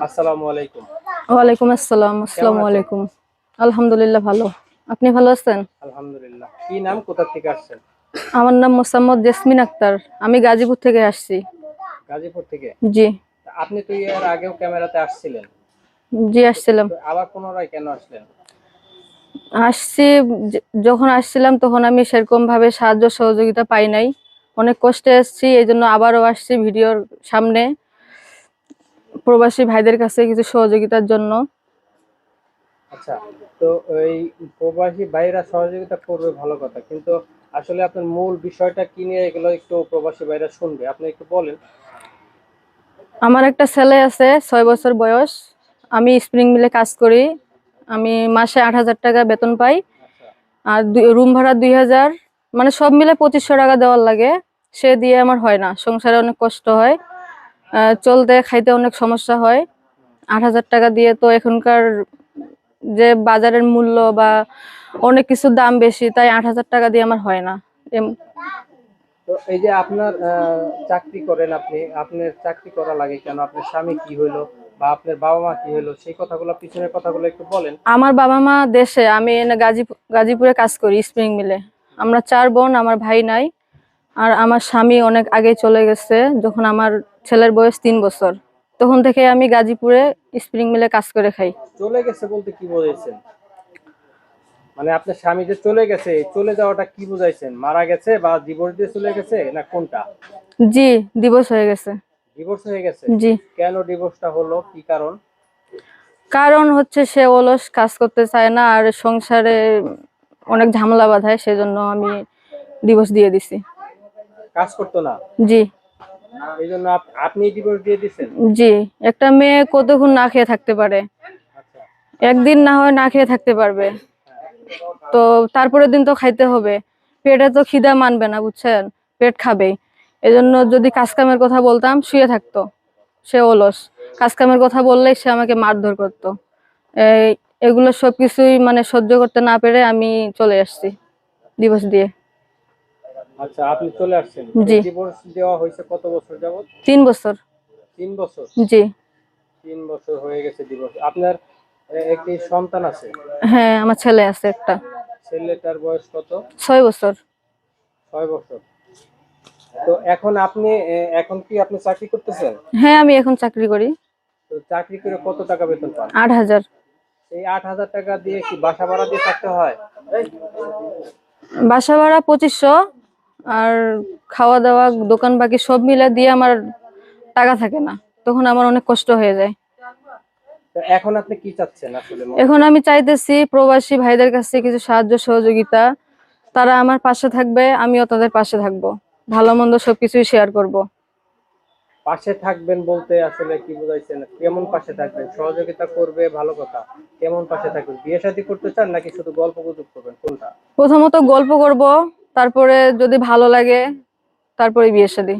আসসালামু আলাইকুম। ওয়ালাইকুম আসসালাম। কেমন আসসালামু আছেন? আলাইকুম। আলহামদুলিল্লাহ ভালো। আপনি ভালো আছেন? আলহামদুলিল্লাহ। কি নাম, কোথা থেকে আসছেন? আমার নাম মোসাম্মদ জেসমিন আক্তার। আমি গাজীপুর থেকে আসছি। গাজীপুর থেকে। জি। আপনি তো এর আগেও ক্যামেরাতে আসছিলেন। জি আসছিলাম। তো আবার পুনরায় কেন আসলেন? আসছি যখন আসছিলাম তখন আমি সেরকম ভাবে সাহায্য সহযোগিতা পাই নাই। অনেক কষ্টে আসছি, এইজন্য আবারও আসছি ভিডিওর সামনে প্রবাসী ভাইদের কাছে কিছু সহযোগিতার জন্য। আচ্ছা, তো এই প্রবাসী ভাইরা সহযোগিতা করবে ভালো কথা, কিন্তু আসলে আপনার মূল বিষয়টা কি নিয়ে, এগুলো একটু প্রবাসী ভাইরা শুনবে, আপনি একটু বলেন। আমার একটা ছেলে আছে 6 বছর বয়স। আমি স্প্রিং মিলে কাজ করি। আমি মাসে 8,000 টাকা বেতন পাই। আচ্ছা। আর রুম ভাড়া 2,000, মানে সব মিলে 2500 টাকা দেওয়ার লাগে। সে দিয়ে আমার হয় না, সংসারে অনেক কষ্ট হয়। চলতে খাইতে অনেক সমস্যা হয়। 8,000 টাকা দিয়ে তো এখনকার যে বাজারের মূল্য বা অনেক কিছুর দাম বেশি, তাই 8,000 টাকা দিয়ে আমার হয় না। তো এই যে আপনার চাকরি করেন, আপনি আপনার চাকরি করা লাগে কেন? আপনার স্বামী কি হইলো, বা আপনার বাবা মা কি হইলো, সেই কথাগুলো, পিছনের কথাগুলো একটু বলেন। আমার বাবা মা দেশে, আমি এনে গাজীপুরে কাজ করি স্প্রিং মিলে। আমরা 4 বোন, আমার ভাই নাই। আর আমার স্বামী অনেক আগে চলে গেছে, যখন আমার ছেলের বয়স 3 বছর। তখন থেকে আমি গাজীপুরে স্প্রিং মিলে কাজ করে খাই। চলে গেছে বলতে কি বোঝাইছেন? মানে আপনার স্বামী যে চলে গেছে, এই চলে যাওয়াটা কি বুঝাইছেন? মারা গেছে বা ডিভোর্স দিয়ে চলে গেছে, না কোনটা? জি, ডিভোর্স হয়ে গেছে। ডিভোর্স হয়ে গেছে। জি। কেন ডিভোর্সটা হলো, কি কারণ? কারণ হচ্ছে সে অলস, কাজ করতে চায় না, আর সংসারে অনেক ঝামেলা বাঁধায়, সেজন্য আমি ডিভোর্স দিয়ে দিছি। কাজ করতো না, জি। এই জন্য আপনি ডিভোর্স দিয়ে দিছেন? জি। একটা মেয়ে কতক্ষণ না খেয়ে থাকতে পারে? আচ্ছা। একদিন না হয় না খেয়ে থাকতে পারবে, তো তারপরের দিন তো খাইতে হবে। পেটে তো খিদা মানবে না, বুঝছেন? পেট খাবেই। এজন্য যদি কাজ কামের কথা বলতাম, শুয়ে থাকতো। সে অলস। কাজ কামের কথা বললেই সে আমাকে মারধর করতো। এই এগুলো সবকিছুই মানে সহ্য করতে না পেরে আমি চলে আসছি ডিভোর্স দিয়ে। আচ্ছা, আপনি চলে আসছেন। এই জি। ডিভোর্স দেওয়া হয়েছে কত বছর যাবত? 3 বছর। 3 বছর। জি। 3 বছর হয়ে গেছে ডিভোর্স। আপনার একটি সন্তান আছে? হ্যাঁ, আমার ছেলে আছে একটা। ছেলেটার বয়স কত? 6 বছর। 6 বছর। তো এখন আপনি এখন কি আপনি চাকরি করতেছেন? হ্যাঁ, আমি এখন চাকরি করি। তো চাকরি করে কত টাকা বেতন পান? 8,000। এই 8,000 টাকা দিয়ে কি বাসা ভাড়া দিয়ে থাকতে হয়? বাসা ভাড়া 2500। আর খাওয়া দাওয়া, দোকান বাকি সব মিলে দিয়ে আমার টাকা থাকে না, তখন আমার অনেক কষ্ট হয়ে যায়। তো এখন আপনি কি চাচ্ছেন আসলে এখন আমি চাইতেছি প্রবাসী ভাইদের কাছে কিছু সাহায্য সহযোগিতা। তারা আমার পাশে থাকবে, আমিও তাদের পাশে থাকবো। ভালো মন্দ সবকিছুই শেয়ার করব। পাশে থাকবেন বলতে আসলে কি বুঝাইছেন? কেমন পাশে থাকবেন? সহযোগিতা করবে ভালো কথা। কেমন পাশে থাকবেন? বিয়ে শাদী করতে চান নাকি শুধু গল্প গুজব করবেন, কোনটা? প্রথমত গল্প করব, তারপরে যদি ভালো লাগে তারপরে বিয়ে শাদী।